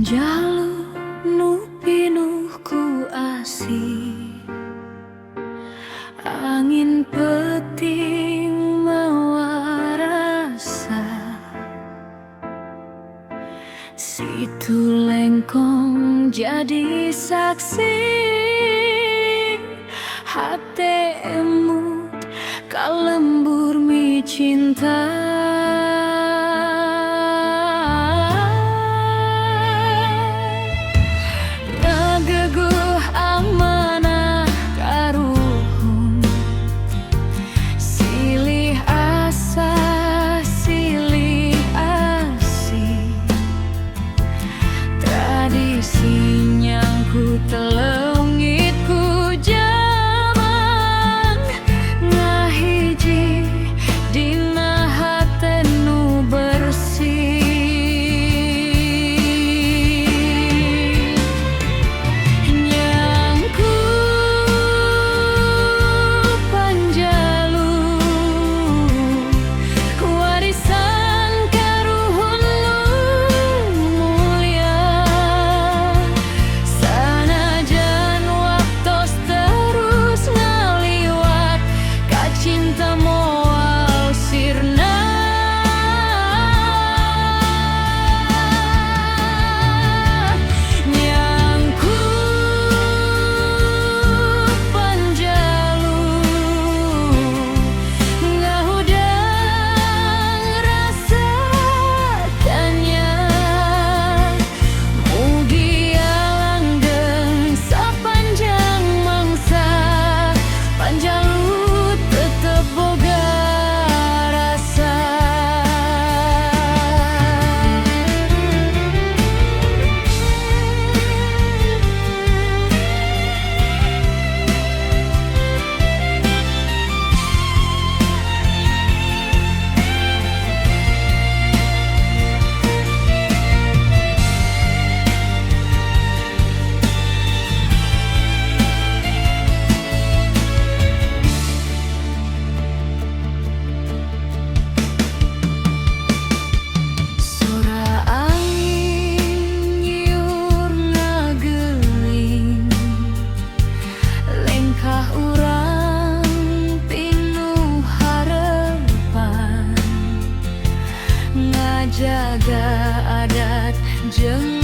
Jaluk nu pinuh ku asih, angin peting mawa rasa, situ lengkong jadi saksi, hati emut kalembur mi cinta. Ngageguh amanah karuhun, silih asa silih asih, tradisi nyangku telungit ku jaman, ngahiji dina hate nu bersih. Nyangku panjalu warisan karuhun nu mulia, sanajan waktos terus ngaliwat ka cinta moal sirna. Nyangku panjalu ngahudang rasa tanya, mugi langgeng sapanjang mangsa, panjalu tetep boga rasa. Sora angin nyiur ngageling, lengkah urang pinuh harepan, ngajaga adat jeung